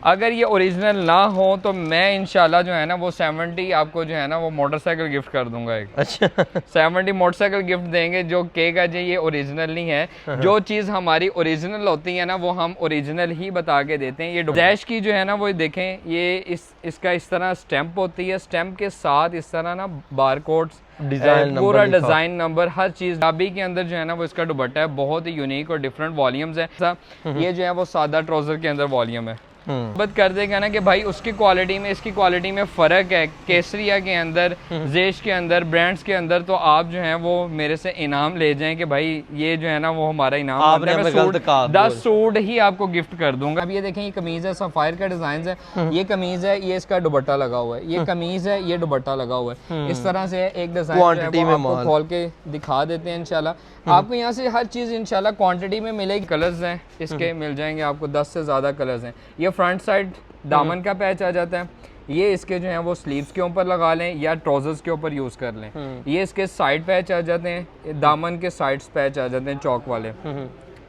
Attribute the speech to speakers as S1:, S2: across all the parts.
S1: अगर ये ओरिजिनल ना हो तो मैं इंशाल्लाह जो है ना वो 70 आपको जो है ना वो मोटरसाइकिल गिफ्ट कर दूंगा एक।
S2: अच्छा
S1: 70 मोटरसाइकिल गिफ्ट देंगे जो कहेगा जी ये ओरिजिनल नहीं है। जो चीज़ हमारी ओरिजिनल होती है ना वो हम ओरिजिनल ही बता के देते हैं। ये डैश की जो है ना वो देखें, ये इसका इस तरह स्टैंप होती है, स्टैंप के साथ इस तरह ना बारकोड्स,
S2: डिजाइन
S1: पूरा डिजाइन नंबर, हर चीज। डाबी के अंदर जो है ना वो इसका दुपट्टा है, बहुत ही यूनिक और डिफरेंट वॉल्यूम्स है। ये जो है वो सादा ट्राउजर के अंदर वॉल्यूम है। बात कर देगा ना कि भाई उसकी क्वालिटी में इसकी क्वालिटी में फ़र्क है, केसरिया के अंदर, जेश के अंदर, ब्रांड्स के अंदर, तो आप जो है वो मेरे से इनाम ले जाएं कि भाई ये जो है ना वो हमारा इनाम, 10 सूट ही आपको गिफ्ट कर दूंगा। अब ये देखें, ये कमीज़ है, सफ़ायर का डिज़ाइन है, ये कमीज़ है, ये इसका दुपट्टा लगा हुआ है, ये कमीज़ है, ये दुपट्टा लगा हुआ है। इस तरह से एक डिज़ाइन आपको खोल के दिखा देते हैं इंशाल्लाह। आपको यहाँ से हर चीज़ इंशाल्लाह क्वांटिटी में मिलेगी। कलर्स हैं इसके मिल जाएंगे आपको, 10 से ज़्यादा कलर्स हैं। ये फ्रंट साइड दामन का पैच आ जाता है, ये इसके जो है वो स्लीव्स के ऊपर लगा लें या ट्राउजर्स के ऊपर यूज़ कर लें। ये इसके साइड पैच आ जाते हैं, दामन के साइड्स पैच आ जाते हैं चौक वाले।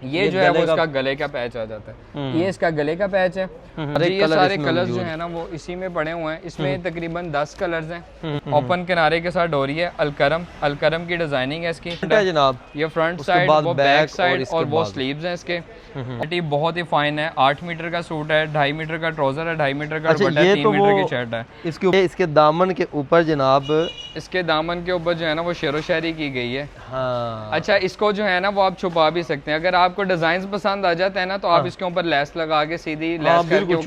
S1: ये जो है वो इसका गले का पैच आ जाता है, ये इसका गले का पैच है। ये सारे कलर्स जो है ना वो इसी में पड़े हुए हैं। इसमें तकरीबन 10 कलर्स हैं। ओपन किनारे के साथ डोरी है, अलकरम की डिजाइनिंग है इसकी
S2: जनाब।
S1: ये फ्रंट साइड, वो बैक साइड और वो स्लीव्स हैं इसके। बहुत ही फाइन है। 8 मीटर का सूट है, 2.5 मीटर का ट्राउजर है, 2.5 मीटर का दुपट्टा है, 3 मीटर की शर्ट है।
S2: इसके दामन के ऊपर जनाब,
S1: इसके दामन के ऊपर जो है ना वो शेरो शायरी की गई है।
S2: हाँ।
S1: अच्छा, इसको जो है ना वो आप छुपा भी सकते हैं। अगर आपको डिजाइन पसंद आ जाता है ना तो आप इसके ऊपर लेस लगा के सीधी लेस करके वो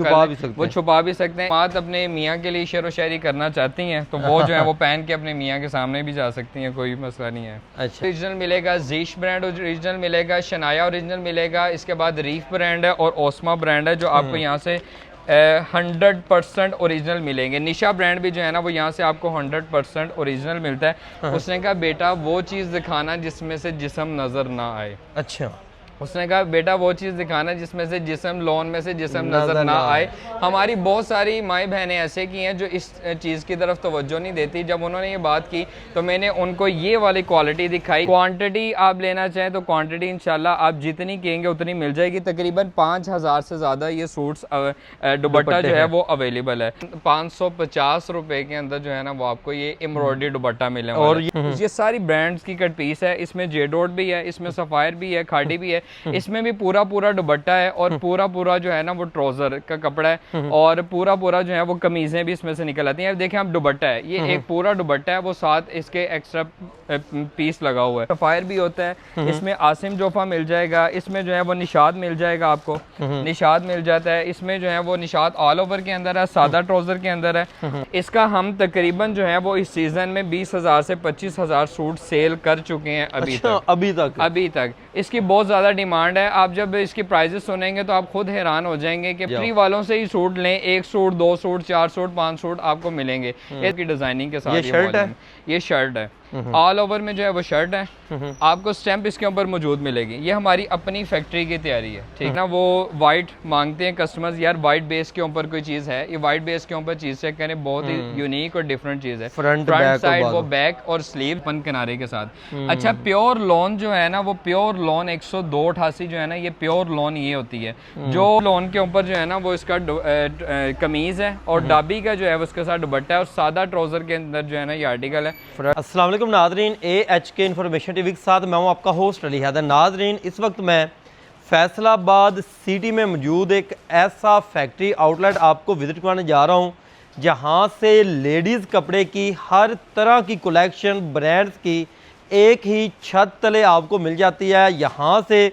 S1: छुपा भी सकते हैं। बात अपने मियाँ के लिए शेरो शायरी करना चाहती हैं तो वो जो है वो पहन के अपने मियाँ के सामने भी जा सकती हैं, कोई मसला नहीं है।
S2: अच्छा,
S1: ओरिजिनल मिलेगा, जीश ब्रांड ओरिजिनल मिलेगा, शनाया ओरिजिनल मिलेगा, इसके बाद रीफ ब्रांड है और ओस्मा ब्रांड है जो आपको यहाँ से 100% ओरिजिनल मिलेंगे। निशा ब्रांड भी जो है ना वो यहाँ से आपको 100% ओरिजिनल मिलता है। उसने कहा बेटा वो चीज़ दिखाना जिसमें से जिस्म नज़र ना आए।
S2: अच्छा,
S1: उसने कहा बेटा वो चीज़ दिखाना जिसमें से जिस्म, लोन में से जिस्म नज़र ना आए। हमारी बहुत सारी माई बहनें ऐसे की हैं जो इस चीज़ की तरफ तवज्जो नहीं देती। जब उन्होंने ये बात की तो मैंने उनको ये वाली क्वालिटी दिखाई। क्वांटिटी आप लेना चाहें तो क्वांटिटी इंशाल्लाह आप जितनी कहेंगे उतनी मिल जाएगी। तकरीबन 5000 से ज़्यादा ये सूट्स दुपट्टा जो है वो अवेलेबल है। 550 रुपये के अंदर जो है ना वो आपको ये एम्ब्रॉयडरी दुपट्टा मिले। और ये सारी ब्रांड्स की कट पीस है। इसमें जेडोट भी है, इसमें सफ़ायर भी है, खाड़ी भी है, इसमें भी पूरा दुपट्टा है और पूरा जो है ना वो ट्राउजर का कपड़ा है और पूरा जो है वो कमीजें भी इसमें से निकल आती हैं। अब देखें आप दुपट्टा है, ये एक पूरा दुपट्टा है, वो साथ इसके एक्स्ट्रा पीस लगा हुआ है। सफायर भी होता है, इसमें आसिम जोफा मिल जाएगा, इसमें जो है वो निशाद मिल जाएगा आपको, निशाद मिल जाता है। इसमें जो है वो निशाद ऑल ओवर के अंदर है, सादा ट्राउजर के अंदर है। इसका हम तकरीबन जो है वो इस सीजन में 20,000 से 25,000 सूट सेल कर चुके हैं अभी तक। इसकी बहुत ज्यादा डिमांड है। आप जब इसकी प्राइसेस सुनेंगे तो आप खुद हैरान हो जाएंगे कि फ्री वालों से ही सूट लें, 1 सूट, 2 सूट, 4 सूट, 5 सूट आपको मिलेंगे इसकी डिजाइनिंग के साथ। ये शर्ट है ऑल ओवर में जो है वो शर्ट है। आपको स्टैंप इसके ऊपर मौजूद मिलेगी। ये हमारी अपनी फैक्ट्री की तैयारी है, ठीक ना। वो वाइट मांगते हैं कस्टमर्स, यार वाइट बेस के ऊपर कोई चीज है, ये वाइट बेस के ऊपर चीज चेक करें, बहुत ही यूनिक और डिफरेंट चीज है। फ्रंट साइड वो बैक और स्लीव पन किनारे के साथ। अच्छा, प्योर लॉन जो है ना वो प्योर लॉन 10288 जो है ना ये प्योर लॉन ये होती है। जो लॉन के ऊपर जो है ना वो इसका कमीज है और डाबी का जो है उसके साथ दुपट्टा है और सादा ट्राउजर के अंदर जो है ना ये आर्टिकल है।
S2: अस्सलाम वालेकुम नाज़रीन, AHK इन्फॉर्मेशन टीवी के साथ मैं हूं आपका होस्ट अली हैदर। नाज़रीन, इस वक्त मैं फैसलाबाद सिटी में मौजूद एक ऐसा फैक्ट्री आउटलेट आपको विज़िट करवाने जा रहा हूं जहां से लेडीज़ कपड़े की हर तरह की कलेक्शन ब्रांड्स की एक ही छत तले आपको मिल जाती है। यहाँ से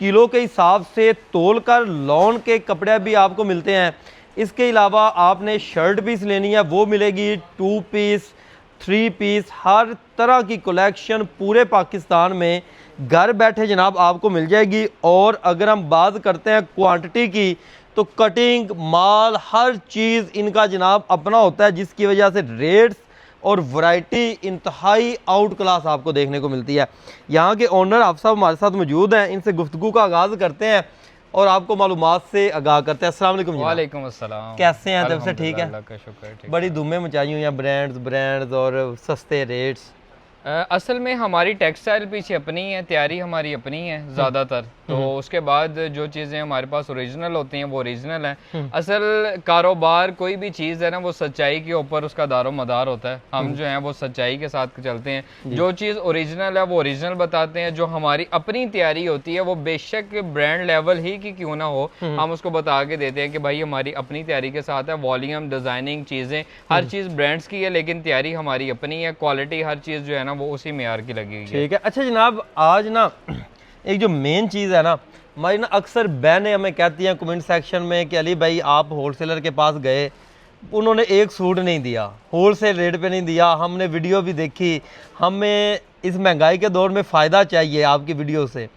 S2: किलो के हिसाब से तोल कर लॉन के कपड़े भी आपको मिलते हैं। इसके अलावा आपने शर्ट पीस लेनी है वो मिलेगी, 2 पीस, 3 पीस, हर तरह की कलेक्शन पूरे पाकिस्तान में घर बैठे जनाब आपको मिल जाएगी। और अगर हम बात करते हैं क्वांटिटी की तो कटिंग माल हर चीज़ इनका जनाब अपना होता है, जिसकी वजह से रेट्स और वैरायटी इंतहाई आउट क्लास आपको देखने को मिलती है। यहाँ के ओनर आप सब हमारे साथ मौजूद हैं, इनसे गुफ्तगू का आगाज़ करते हैं और आपको मालूमात से आगाह करते हैं। अस्सलाम वालेकुम।
S1: वालेकुम अस्सलाम।
S2: कैसे हैं? तब से ठीक है?
S1: अल्लाह का शुक्र है।
S2: बड़ी धूमें मचाई हुई हैं ब्रांड्स और सस्ते रेट्स।
S1: असल में हमारी टेक्सटाइल पीछे अपनी है, तैयारी हमारी अपनी है ज़्यादातर। तो उसके बाद जो चीज़ें हमारे पास ओरिजिनल होती हैं वो ओरिजिनल हैं। असल कारोबार कोई भी चीज़ है ना, वो सच्चाई के ऊपर उसका दारो मदार होता है। हम जो है वो सच्चाई के साथ चलते हैं। जो चीज़ ओरिजिनल है वो ओरिजिनल बताते हैं। जो हमारी अपनी तैयारी होती है वो बेशक ब्रांड लेवल ही की क्यों ना हो, हम उसको बता के देते हैं कि भाई हमारी अपनी तैयारी के साथ है। वॉल्यूम, डिज़ाइनिंग, चीज़ें, हर चीज़ ब्रांड्स की है, लेकिन तैयारी हमारी अपनी है। क्वालिटी हर चीज़ जो है ना वो उसी मेयार की लगी हुई है।
S2: ठीक है। अच्छा जनाब, आज ना एक जो मेन चीज़ है ना, हमारी ना अक्सर बहनें हमें कहती हैं कमेंट सेक्शन में कि अली भाई आप होलसेलर के पास गए, उन्होंने एक सूट नहीं दिया, होलसेल रेट पे नहीं दिया, हमने वीडियो भी देखी, हमें इस महंगाई के दौर में फ़ायदा चाहिए आपकी वीडियो से।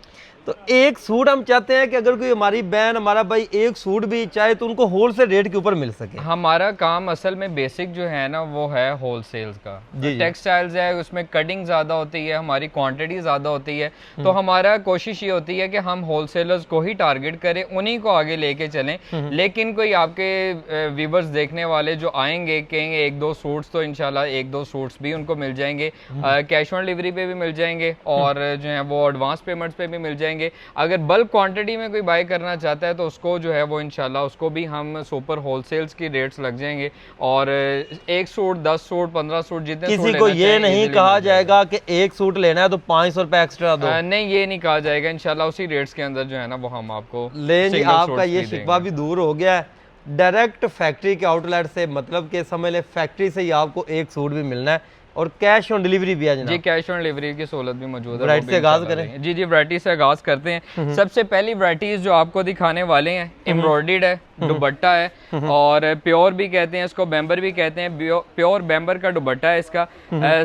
S2: तो एक सूट हम चाहते हैं कि अगर कोई हमारी बहन, हमारा भाई एक सूट भी चाहे तो उनको होलसेल रेट के ऊपर मिल सके।
S1: हमारा काम असल में बेसिक जो है ना वो है होलसेल्स का। टेक्सटाइल्स है, उसमें कटिंग ज़्यादा होती है, हमारी क्वांटिटी ज़्यादा होती है। तो हमारा कोशिश ये होती है कि हम होलसेलर्स को ही टारगेट करें, उन्हीं को आगे लेके चलें। लेकिन कोई आपके व्यूवर्स देखने वाले जो आएंगे कहेंगे एक दो सूट्स, तो इंशाल्लाह एक दो सूट्स भी उनको मिल जाएंगे। कैश ऑन डिलीवरी पे भी मिल जाएंगे और जो है वो एडवांस पेमेंट्स पे भी मिल जाएंगे। अगर बल्क क्वांटिटी में कोई बाय करना चाहता है तो उसको जो है वो इंशाल्लाह उसको भी हम सुपर होलसेल्स की रेट्स लग जाएंगे। और एक सूट, 10 सूट, 15 सूट, जितने
S2: किसी को ये नहीं कहा जाएगा कि एक सूट लेना है तो 500 रुपए एक्स्ट्रा दो।
S1: नहीं, ये नहीं कहा जाएगा। इंशाल्लाह उसी रेट्स के अंदर जो है ना वो हम आपको
S2: ले। आपका ये शिकवा भी दूर हो गया है। डायरेक्ट फैक्ट्री के आउटलेट से, मतलब कि समझ ले फैक्ट्री से ही आपको एक सूट भी मिलना है और कैश ऑन डिलीवरी भी है जनाब।
S1: जी, कैश ऑन डिलीवरी की सहूलत भी मौजूद है।
S2: वैरायटी से आगाज करें।
S1: जी, वैरायटी से आगाज करते हैं। सबसे पहली वैरायटीज जो आपको दिखाने वाले हैं, एम्ब्रॉयडर्ड है, दुपट्टा है और प्योर भी कहते हैं इसको, बेम्बर भी कहते हैं। प्योर बेम्बर का दुपट्टा है इसका।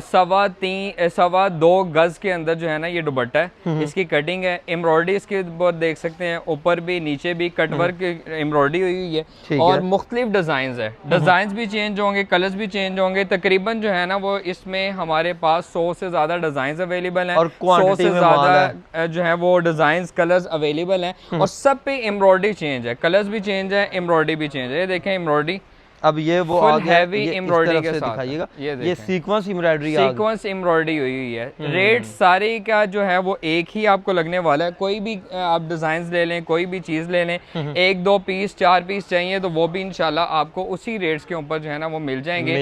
S1: 2.25 गज के अंदर जो है ना ये दुपट्टा है। इसकी कटिंग है, एम्ब्रॉयडरी इसके ऊपर देख सकते हैं, ऊपर भी नीचे भी कटवर्क एम्ब्रॉयडरी हुई है और मुख्तलिफ डिजाइन है। डिजाइन भी चेंज होंगे, कलर्स भी चेंज होंगे। तकरीबन जो है ना वो इसमें हमारे पास 100 से ज्यादा डिजाइन अवेलेबल हैं और 100 से ज्यादा जो है वो डिजाइन कलर्स अवेलेबल हैं और सब पे एम्ब्रॉयडरी चेंज है, कलर्स भी चेंज है, एम्ब्रॉयडरी भी चेंज है। ये देखें एम्ब्रॉयडरी,
S2: अब ये वो
S1: हैवी एम्ब्रॉयडरी के साथ
S2: दिखाइएगा। ये सीक्वेंस एम्ब्रॉयडरी,
S1: सीक्वेंस एम्ब्रॉयडरी हुई है। रेट सारे का जो है वो एक ही आपको लगने वाला है। कोई भी आप डिजाइन ले लें, कोई भी चीज ले लें, 1, 2 पीस, 4 पीस चाहिए तो वो भी इंशाल्लाह आपको उसी रेट्स के ऊपर जो है ना वो मिल जाएंगे।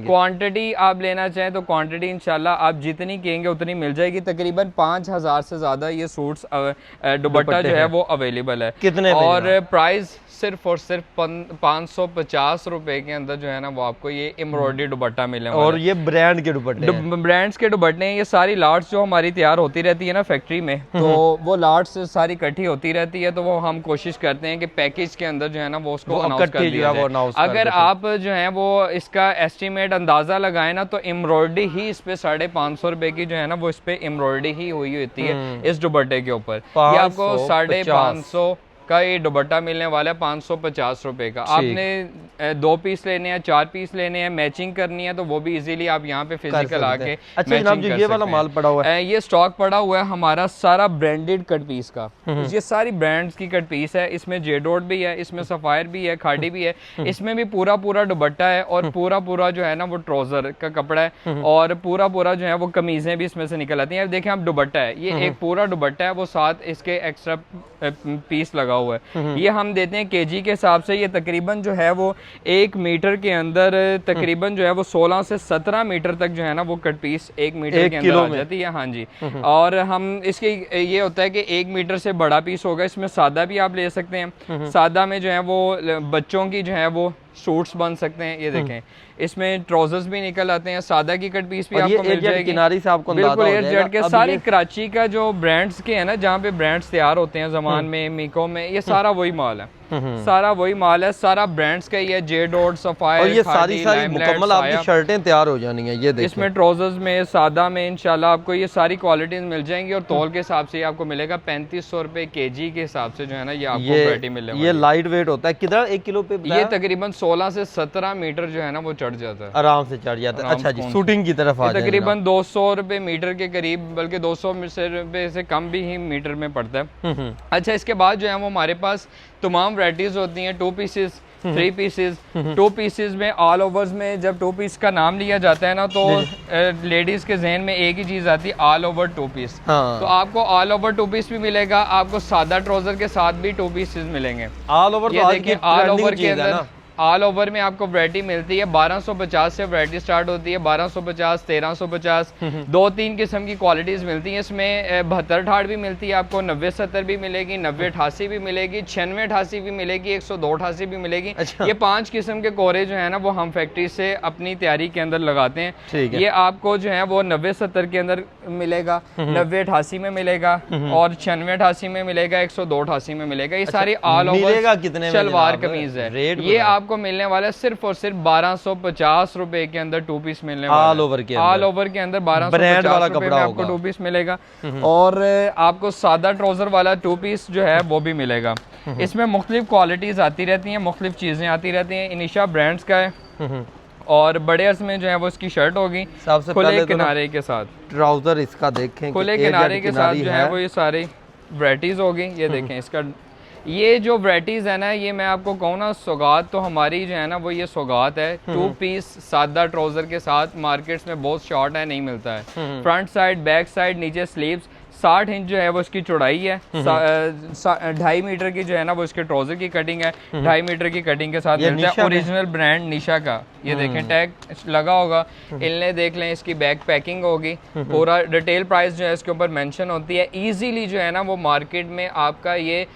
S1: क्वांटिटी आप लेना चाहें तो क्वांटिटी इंशाल्लाह आप जितनी कहेंगे उतनी मिल जाएगी। तकरीबन 5000 से ज्यादा ये सूट्स दुपट्टा जो है वो अवेलेबल है।
S2: कितने
S1: और प्राइस सिर्फ और सिर्फ 550 रुपए के अंदर जो है ना वो आपको ये एम्ब्रॉयडरी दुपट्टा मिलने वाला है।
S2: और ये ब्रांड के दुपट्टे हैं,
S1: ब्रांड्स के दुपट्टे हैं। ये सारी लाट्स जो हमारी तैयार होती रहती है ना फैक्ट्री में, तो वो लाट्स सारी इकट्ठी होती रहती है। तो वो हम कोशिश करते हैं कि पैकेज के अंदर जो है ना वो उसको अनाउंस कर दिया जाए। अगर आप जो है वो इसका एस्टिमेट अंदाजा लगाए ना तो एम्ब्रॉयडरी ही इस पे 550 रुपए की जो है ना वो इस पे एम्ब्रॉयडरी ही हुई होती है इस दुपट्टे के ऊपर। ये आपको 550 का ये दुपट्टा मिलने वाला है 550 रुपए का। आपने 2 पीस लेने हैं, 4 पीस लेने हैं, मैचिंग करनी है तो वो भी इजीली आप यहाँ पे फिजिकल आके
S2: अच्छा जनाब जो ये वाला माल पड़ा हुआ है,
S1: ये स्टॉक पड़ा हुआ है हमारा सारा ब्रांडेड कट पीस का। ये सारी ब्रांड्स की कट पीस है। इसमें जेडोट भी है, इसमें सफायर भी है, खाड़ी भी है। इसमें भी पूरा दुपट्टा है और पूरा जो है ना वो ट्राउजर का कपड़ा है और पूरा जो है वो कमीजें भी इसमें से निकल आती हैं। अब देखें आप दुपट्टा है, ये एक पूरा दुपट्टा है, वो साथ इसके एक्स्ट्रा पीस लगा हुआ है। ये हम देते हैं केजी के हिसाब से। ये तकरीबन जो है वो 1 मीटर के अंदर तकरीबन जो है वो 16 से 17 मीटर तक जो है ना वो कट पीस 1 मीटर के अंदर आ जाती है। हाँ जी। और हम इसके ये होता है कि 1 मीटर से बड़ा पीस होगा। इसमें सादा भी आप ले सकते हैं। सादा में जो है वो बच्चों की जो है वो सूट्स बन सकते हैं। ये देखें इसमें ट्राउजर्स भी निकल आते हैं। सादा की कट पीस भी आपको मिल जाएगी।
S2: किनारी से आपको
S1: बिल्कुल एयर जेट के सारे कराची का जो ब्रांड्स के है ना, जहाँ पे ब्रांड्स तैयार होते हैं ज़मान में, मीको में, ये सारा वही माल है। सारा वही माल है, सारा ब्रांड्स का ही है। जे डॉट, सफायर,
S2: और ये सारी मुकम्मल आपकी शर्टें तैयार हो जानी है। ये देखिए
S1: इसमें ट्राउजर्स में, सादा में इंशाल्लाह आपको ये सारी क्वालिटीज मिल जाएंगी। और तौल के हिसाब से आपको मिलेगा 3500 रुपए केजी के हिसाब से जो है ना ये आपको वैरायटी मिलने वाली है।
S2: ये लाइट वेट होता है। कितना 1 किलो पे?
S1: ये तकरीबन 16 से 17 मीटर जो है ना वो चढ़ जाता है,
S2: आराम से चढ़ जाता है। अच्छा जी, शूटिंग की तरफ आ जाए।
S1: तकरीबन 200 रुपए मीटर के करीब, बल्कि 200 रुपए से कम भी ही मीटर में पड़ता है। अच्छा, इसके बाद जो है वो हमारे पास तमाम वैरायटीज होती हैं। 2 पीसेस 3 पीसेस, 2 पीसेस में ऑल ओवर्स में जब 2 पीस का नाम लिया जाता है ना तो लेडीज के जहन में एक ही चीज आती है, ऑल ओवर 2 पीस। तो आपको ऑल ओवर 2 पीस भी मिलेगा, आपको सादा ट्राउजर के साथ भी 2 पीसेस मिलेंगे।
S2: ऑल ओवर
S1: ये देखिए ऑल ओवर के अंदर ऑल ओवर में आपको वैरायटी मिलती है। 1250 से वैरायटी स्टार्ट होती है, 1250, 1350, 2-3 किस्म की क्वालिटीज मिलती हैं। इसमें 72-68 भी मिलती है आपको, 90-70 भी मिलेगी, 90-88 भी मिलेगी, 96-88 भी मिलेगी, 102-88 भी मिलेगी।
S2: अच्छा।
S1: ये 5 किस्म के कोरे जो है ना वो हम फैक्ट्री से अपनी तैयारी के अंदर लगाते हैं। ये आपको जो है वो 90-70 के अंदर मिलेगा, 90-88 में मिलेगा और 96-88 में मिलेगा, 102-88 में मिलेगा। ये सारी ऑल ओवर शलवार कमीज है। ये आपको मिलने वाला है सिर्फ और सिर्फ 1250 रुपए के अंदर 2 पीस मिलने वाला है। ऑल ओवर के अंदर 1250 रुपए में आपको 2 पीस मिलेगा। और आपको सादा ट्राउजर वाला 2 पीस जो है वो भी मिलेगा। इसमें मुख्तलिफ क्वालिटीज आती रहती हैं, मुख्तलिफ चीजें आती रहती हैं। इनिशा ब्रांड्स का है और बड़े अर्ज में जो है वो इसकी शर्ट होगी खुले किनारे के साथ।
S2: ट्राउजर इसका देखें,
S1: खुले किनारे के साथ जो है वो ये सारी वैरायटीज होगी। ये देखें इसका, ये जो वैरायटीज है ना, ये मैं आपको कहूँ ना, सौगात तो हमारी जो है ना वो ये सौगात है। 2 पीस सादा ट्राउजर के साथ मार्केट्स में बहुत शॉर्ट है, नहीं मिलता है। फ्रंट साइड, बैक साइड, नीचे स्लीव्स, 60 इंच जो है वो इसकी चौड़ाई है, 2.5 मीटर की जो है ना वो इसके ट्राउजर की कटिंग है, 2.5 मीटर की कटिंग के साथ मिलता है। ओरिजिनल ब्रांड निशा का, ये देखें टैग लगा होगा, इनले देख लें, इसकी बैक पैकिंग होगी, पूरा डिटेल प्राइस जो है इसके ऊपर मेंशन होती है। इजीली जो है ना वो मार्केट में आपका ये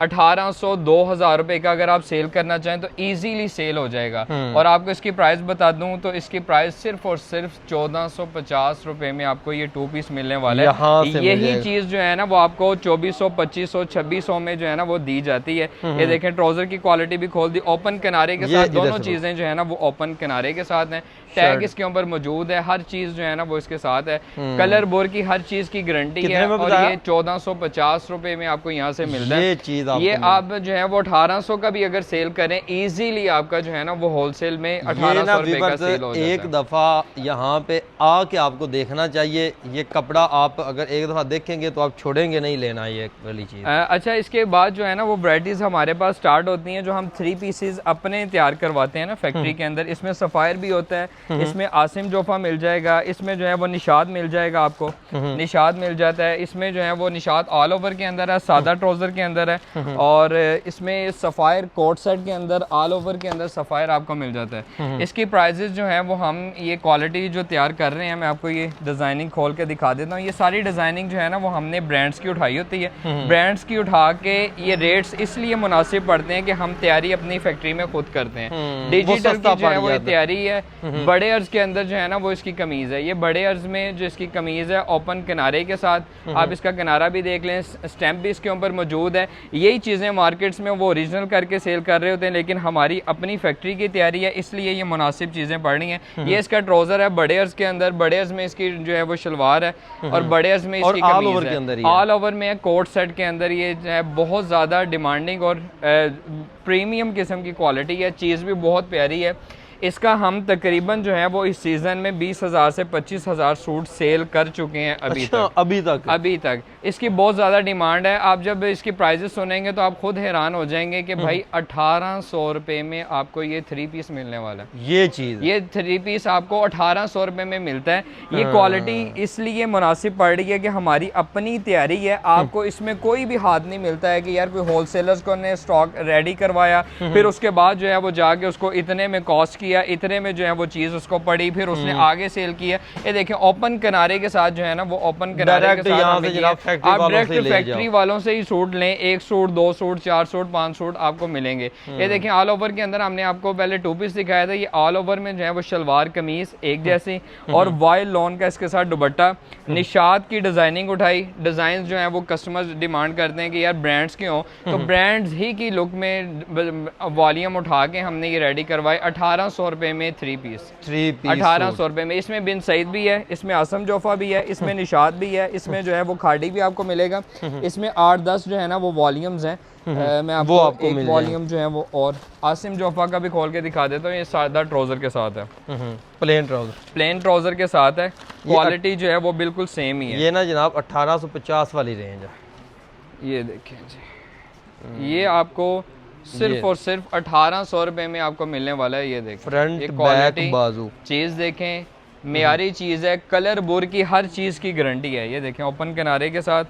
S1: 1800-2000 रुपए का अगर आप सेल करना चाहें तो इजीली सेल हो जाएगा। और आपको इसकी प्राइस बता दूं तो इसकी प्राइस सिर्फ और सिर्फ 1450 रुपए में आपको ये 2 पीस मिलने वाला है। यही चीज जो है ना वो आपको 2400, 2500, 2600 में जो है ना वो दी जाती है। ये देखें ट्राउजर की क्वालिटी भी खोल दी, ओपन किनारे के साथ, दोनों चीजें जो है ना वो ओपन किनारे के साथ हैं। टैग इसके ऊपर मौजूद है, हर चीज जो है ना वो इसके साथ है। कलर बोर की हर चीज की गारंटी है। और ये 1450 रुपए में आपको यहाँ से मिलता है। ये आप जो है वो 1800 का भी अगर सेल करें इजीली आपका जो है ना वो होलसेल में 1800 रुपए का सेल हो जाता है।
S2: एक दफा यहाँ पे आके आपको देखना चाहिए ये कपड़ा, आप अगर एक दफा देखेंगे तो आप छोड़ेंगे नहीं लेना ये वाली चीज।
S1: अच्छा, इसके बाद जो है ना वो वैरायटीज हमारे पास स्टार्ट होती हैं जो हम 3 पीसेस अपने तैयार करवाते हैं ना फैक्ट्री के अंदर। इसमें सफायर भी होता है, इसमें आसिम जोफा मिल जाएगा, इसमें जो है वो निशाद मिल जाएगा, आपको निशाद मिल जाता है। इसमें जो है वो निशाद ऑल ओवर के अंदर है, सादा ट्राउजर के अंदर है। और इसमें सफ़ायर कोट सेट के अंदर ऑल ओवर के अंदर सफ़ायर आपको मिल जाता है। इसकी प्राइजेस जो है वो हम ये क्वालिटी जो तैयार कर रहे हैं, मैं आपको ये डिज़ाइनिंग खोल के दिखा देता हूँ। ये सारी डिज़ाइनिंग जो है ना वो हमने ब्रांड्स की उठाई होती है। ब्रांड्स की उठा के ये रेट्स इसलिए मुनासिब पड़ते हैं कि हम तैयारी अपनी फैक्ट्री में खुद करते हैं। डिजिटल की जो है वो ये तैयारी है। बड़े अर्ज के अंदर जो है ना वो इसकी कमीज़ है। ये बड़े अर्ज में जो इसकी कमीज़ है ओपन किनारे के साथ, आप इसका किनारा भी देख लें, स्टैंप भी इसके ऊपर मौजूद है। यही चीज़ें मार्केट्स में वो ओरिजिनल करके सेल कर रहे होते हैं, लेकिन हमारी अपनी फैक्ट्री की तैयारी है इसलिए ये मुनासिब चीज़ें पड़ रही हैं। ये इसका ट्राउज़र है बड़े अर्ज के अंदर, बड़े अर्ज में इसकी जो है वो शलवार है और बड़े अर्ज में इसकी कमीज़ है। ऑल ओवर में कोट सेट के अंदर ये जो है बहुत ज़्यादा डिमांडिंग और प्रीमियम किस्म की क्वालिटी है। चीज़ भी बहुत प्यारी है। इसका हम तकरीबन जो है वो इस सीज़न में 20,000 से 25,000 सूट सेल कर चुके हैं अभी तक इसकी बहुत ज़्यादा डिमांड है। आप जब इसकी प्राइजेस सुनेंगे तो आप खुद हैरान हो जाएंगे कि भाई 1800 रुपये में आपको ये 3 पीस मिलने वाला है। ये 3 पीस आपको 1800 रुपये में मिलता है। ये क्वालिटी इसलिए मुनासिब पड़ रही है कि हमारी अपनी तैयारी है। आपको इसमें कोई भी हाथ नहीं मिलता है कि यार कोई होलसेलर्स को ने स्टॉक रेडी करवाया, फिर उसके बाद जो है वो जाके उसको इतने में कॉस्ट किया, इतने में जो है वो चीज़ उसको पड़ी, फिर उसने आगे सेल किया। ये देखें ओपन किनारे के साथ जो है ना वो ओपन किनारे के साथ आप डायरेक्ट फैक्ट्री वालों से ही सूट लें। 1 सूट, 2 सूट, 4 सूट, 5 सूट आपको मिलेंगे। ये देखें ऑल ओवर के अंदर हमने आपको पहले 2 पीस दिखाया था। ये ऑल ओवर में जो है वो शलवार कमीज एक जैसी और वाइल लॉन का इसके साथ दुपट्टा। निशाद की डिजाइनिंग उठाई। डिजाइन जो है वो कस्टमर्स डिमांड करते हैं कि यार ब्रांड्स के हों, तो ब्रांड्स ही की लुक में वॉल्यूम उठा के हमने ये रेडी करवाए। 1800 रुपए में 3 पीस 1800 रुपए में। इसमें बिन सईद भी है, इसमें आसम जोफा भी है, इसमें निशाद भी है, इसमें जो है वो खाड़ी भी आपको मिलेगा। इसमें 8-10 जो है ना वो वॉल्यूम्स हैं। मैं आपको एक वॉल्यूम जो है वो और आसिम जोफा का भी खोल के दिखा देता हूँ। ये सादा ट्राउजर के साथ है, प्लेन ट्राउजर के साथ है। क्वालिटी जो है वो बिल्कुल सेम ही है।
S2: ये ना जनाब 1850 वाली रेंज है।
S1: ये देखें जी, ये आपको सिर्फ और सिर्फ 1800 रुपए में आपको मिलने वाला है। ये देखें,
S2: फ्रंट
S1: ये
S2: बैक बाजू
S1: चीज देखें, मेयारी चीज है, कलर बुर की हर चीज की गारंटी है। ये देखें ओपन किनारे के साथ,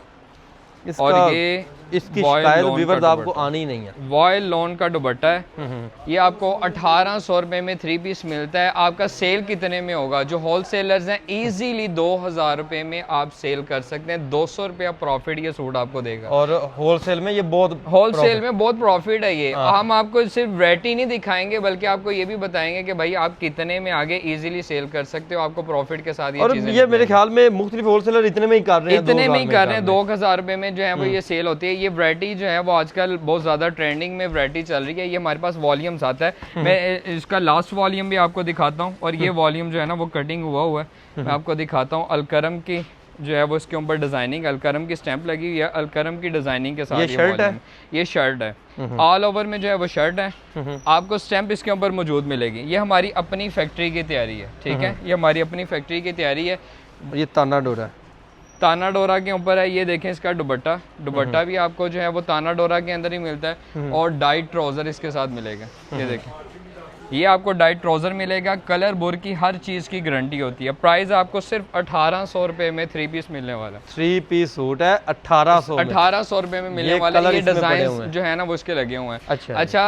S1: और ये
S2: इसकी शिकायत व्यूअर्स आपको आनी ही नहीं है।
S1: वॉयल लोन का दुपट्टा है। ये आपको 1800 रुपए में 3 पीस मिलता है। आपका सेल कितने में होगा? जो होलसेलर्स हैं इजीली 2000 रुपए में आप सेल कर सकते हैं। 200 रुपया प्रॉफिट ये सूट आपको देगा,
S2: और होलसेल में ये बहुत
S1: प्रॉफिट है। ये हम आपको सिर्फ वैरायटी नहीं दिखाएंगे, बल्कि आपको ये भी बताएंगे कि भाई आप कितने में आगे इजीली सेल कर सकते हो, आपको प्रॉफिट के साथ
S2: और ये मेरे ख्याल में मुख्तलिफ होलसेलर इतने में ही कर रहे हैं,
S1: इतने में ही कर रहे हैं। 2000 रुपए में जो है वो ये सेल होती है। ये वैरायटी जो है वो आजकल बहुत ज़्यादा ट्रेंडिंग में वैरायटी चल रही है। ये हमारे पास वॉल्यूम्स आता है, मैं इसका लास्ट वॉल्यूम भी आपको दिखाता हूँ। और ये वॉल्यूम जो है ना वो कटिंग हुआ है, मैं आपको दिखाता हूँ। अलकरम की जो है वो इसके ऊपर डिजाइनिंग, अलकरम की स्टैंप लगी हुई है, अलकरम की डिजाइनिंग के साथ ये शर्ट है। ये शर्ट है, ऑल ओवर में जो है वो शर्ट है। आपको स्टैंप इसके ऊपर मौजूद मिलेगी। ये हमारी अपनी फैक्ट्री की तैयारी है, ठीक है, ये हमारी अपनी फैक्ट्री की तैयारी है।
S2: ये ताना डोरा,
S1: ताना डोरा के ऊपर है। ये देखें इसका दुपट्टा भी आपको जो है वो ताना डोरा के अंदर ही मिलता है, और डाइट ट्राउजर इसके साथ मिलेगा। ये देखें, ये आपको डाइट ट्राउजर मिलेगा। कलर बुर की हर चीज की गारंटी होती है। प्राइस आपको सिर्फ 1800 रुपए में 3 पीस मिलने वाला है।
S2: 3 पीस सूट है 1800
S1: रुपए में मिलने वाला है। ये डिजाइन जो है ना वो इसके लगे हुए हैं। अच्छा,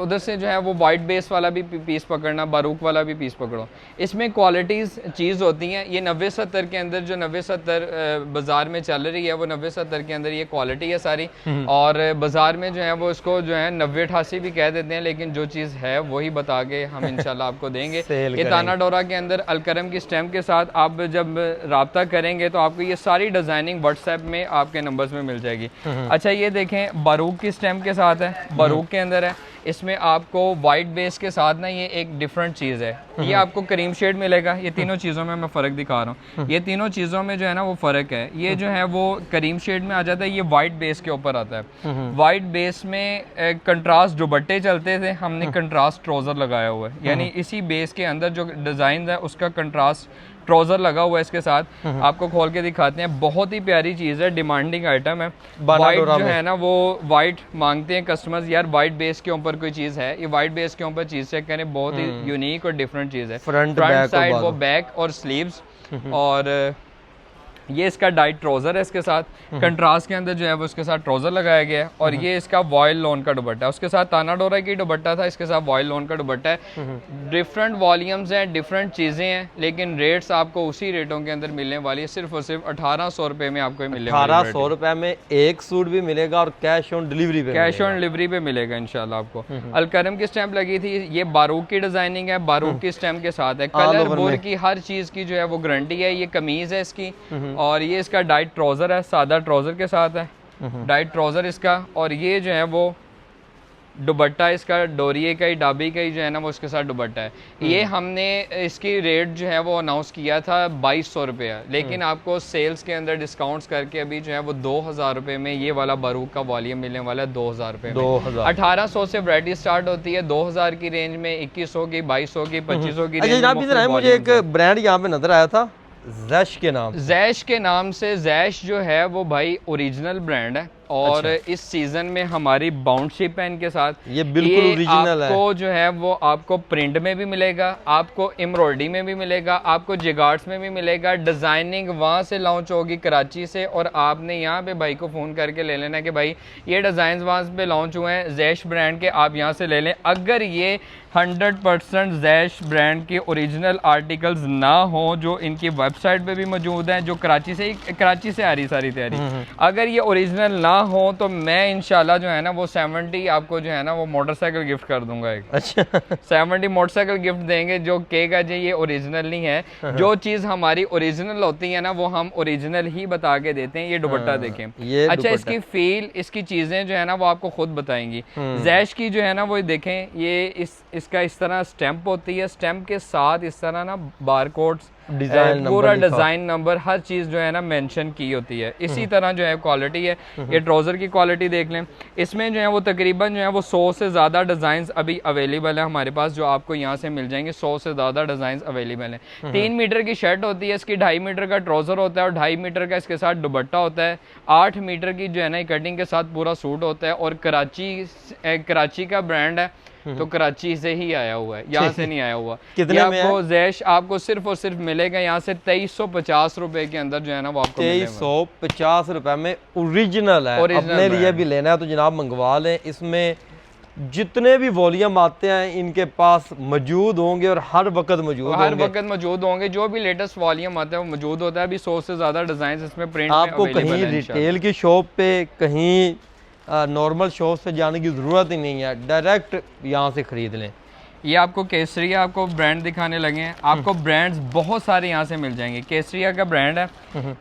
S1: उधर से जो है वो व्हाइट बेस वाला भी पीस पकड़ना, बारूक वाला भी पीस पकड़ो। इसमें क्वालिटीज चीज होती हैं। ये 90-70 के अंदर जो 90-70 बाजार में चल रही है, वो 90-70 के अंदर ये क्वालिटी है सारी। और बाजार में जो है वो इसको जो है 90-88 भी कह देते हैं, लेकिन जो चीज है वही आगे हम इंशाल्लाह आपको देंगे। ये ताना डोरा के अंदर अलकरम की स्टैम्प के साथ आप जब राब्ता करेंगे तो आपको ये सारी डिजाइनिंग व्हाट्सएप में आपके नंबर्स में मिल जाएगी। अच्छा, ये देखें बारूक की स्टैम्प के साथ है, बारूक के अंदर है। इसमें आपको वाइट बेस के साथ ना ये एक डिफरेंट चीज़ है। ये आपको क्रीम शेड मिलेगा। ये तीनों चीज़ों में मैं फ़र्क दिखा रहा हूँ। ये तीनों चीज़ों में जो है ना वो फ़र्क है। ये जो है वो क्रीम शेड में आ जाता है, ये वाइट बेस के ऊपर आता है। वाइट बेस में कंट्रास्ट दुपट्टे चलते थे, हमने कंट्रास्ट ट्राउज़र लगाया हुआ है। यानी इसी बेस के अंदर जो डिज़ाइन है उसका कंट्रास्ट ट्राउजर लगा हुआ है इसके साथ। आपको खोल के दिखाते हैं। बहुत ही प्यारी चीज़ है, डिमांडिंग आइटम है। वाइट जो है ना वो वाइट मांगते हैं कस्टमर्स, यार वाइट बेस के ऊपर कोई चीज़ है। ये वाइट बेस के ऊपर चीज़ चेक करें, बहुत ही यूनिक और डिफरेंट चीज़ है। फ्रंट साइड वो बैक और स्लीव्स, और ये इसका डाइट ट्राउजर है इसके साथ। कंट्रास्ट के अंदर जो है वो इसके साथ ट्राउजर लगाया गया है। और ये इसका वॉयल लोन का दुपट्टा है, उसके साथ ताना डोरा की दुपट्टा था, इसके साथ वॉयल लोन का दुपट्टा है। डिफरेंट वॉल्यूम्स हैं, डिफरेंट चीज़ें हैं, लेकिन रेट्स आपको उसी रेटों के अंदर मिलने वाली है। सिर्फ और सिर्फ 1800 रुपए में आपको मिलेगा।
S2: 1800 रुपए में एक सूट भी मिलेगा, और कैश ऑन डिलीवरी
S1: पे मिलेगा इंशाल्लाह आपको। अलकरम की स्टैंप लगी थी। ये बारूक की डिजाइनिंग है, बारूक की स्टैंप के साथ है। कलर बुर की हर चीज़ की जो है वो गारंटी है। ये कमीज़ है इसकी, और ये इसका डाइट ट्राउजर है, सादा ट्राउजर के साथ है डाइट ट्राउजर इसका। और ये जो है वो दुपट्टा इसका डोरिये का ही, डाबी का ही जो है ना वो इसके साथ दुपट्टा है। ये हमने इसकी रेट जो है वो अनाउंस किया था 2200 रुपया, लेकिन आपको सेल्स के अंदर डिस्काउंट्स करके अभी जो है वो 2000 रुपये में ये वाला बारूक का वॉल्यूम मिलने वाला है। 2000 रुपये में 1800 से वैरायटी स्टार्ट होती है, 2000 की रेंज में, 2100 की, 2200 की, 2500 की रेंज में।
S2: मुझे एक ब्रांड यहाँ पे नजर आया था जैश के नाम,
S1: जैश के नाम से। जैश जो है वो भाई ओरिजिनल ब्रांड है, और इस सीजन में हमारी बाउंडशिप है इनके साथ।
S2: ये बिल्कुल ओरिजिनल है।
S1: आपको जो है वो आपको प्रिंट में भी मिलेगा, आपको एम्ब्रॉयडरी में भी मिलेगा, आपको जिगार्ड्स में भी मिलेगा। डिजाइनिंग वहाँ से लॉन्च होगी कराची से, और आपने यहाँ पे भाई को फ़ोन करके ले लेना कि भाई ये डिज़ाइन वहाँ पे लॉन्च हुए हैं जैश ब्रांड के, आप यहाँ से ले लें। अगर ये 100% जैश ब्रांड के ओरिजिनल आर्टिकल्स ना हो जो इनकी वेबसाइट पे भी मौजूद हैं, जो कराची से आ रही सारी तैयारी, अगर ये ओरिजिनल ना हो तो मैं इंशाल्लाह जो है ना वो 70 आपको जो है ना वो मोटरसाइकिल गिफ्ट कर दूंगा एक। अच्छा 70 मोटरसाइकिल गिफ्ट देंगे जो कहेगा जी ये ओरिजिनल नहीं है। जो चीज़ हमारी ओरिजिनल होती है ना वो हम ओरिजिनल ही बता के देते हैं। ये दुपट्टा देखें, अच्छा इसकी फील, इसकी चीज़ें जो है ना वो आपको खुद बताएंगी। जैश की जो है ना वो देखें, ये इसका इस तरह स्टैंप होती है, स्टैंप के साथ इस तरह ना बारकोड्स
S2: डिजाइन
S1: पूरा डिजाइन नंबर हर चीज जो है ना मेंशन की होती है। इसी तरह जो है क्वालिटी है, ये ट्राउजर की क्वालिटी देख लें। इसमें जो है वो तकरीबन जो है वो 100 से ज़्यादा डिज़ाइन अभी अवेलेबल है हमारे पास, जो आपको यहाँ से मिल जाएंगे। 100 से ज़्यादा डिज़ाइन अवेलेबल है। 3 मीटर की शर्ट होती है, इसकी 2.5 मीटर का ट्राउजर होता है और 2.5 मीटर का इसके साथ दुपट्टा होता है। 8 मीटर की जो है ना कटिंग के साथ पूरा सूट होता है। और कराची का ब्रांड है, तो कराची से ही आया हुआ है, यहाँ से नहीं आया हुआ।
S2: कितने में
S1: आपको जैश आपको सिर्फ और सिर्फ मिलेगा यहाँ से 2350 रुपए के अंदर जो है ना वो आपको
S2: 2350 रुपए में ओरिजिनल है। अपने लिए भी लेना है तो जनाब मंगवा लें। इसमें जितने भी वॉल्यूम आते हैं इनके पास मौजूद होंगे और हर वक्त मौजूद होंगे। जो भी लेटेस्ट वॉल्यूम आता है वो मौजूद होता है। अभी 100 से ज्यादा डिजाइन इसमें प्रिंट आपको कहीं रिटेल की शॉप पे, कहीं नॉर्मल शॉप से जाने की ज़रूरत ही नहीं है, डायरेक्ट यहाँ से ख़रीद लें।
S1: ये आपको केसरिया आपको ब्रांड दिखाने लगे हैं। आपको ब्रांड्स बहुत सारे यहाँ से मिल जाएंगे। केसरिया का ब्रांड है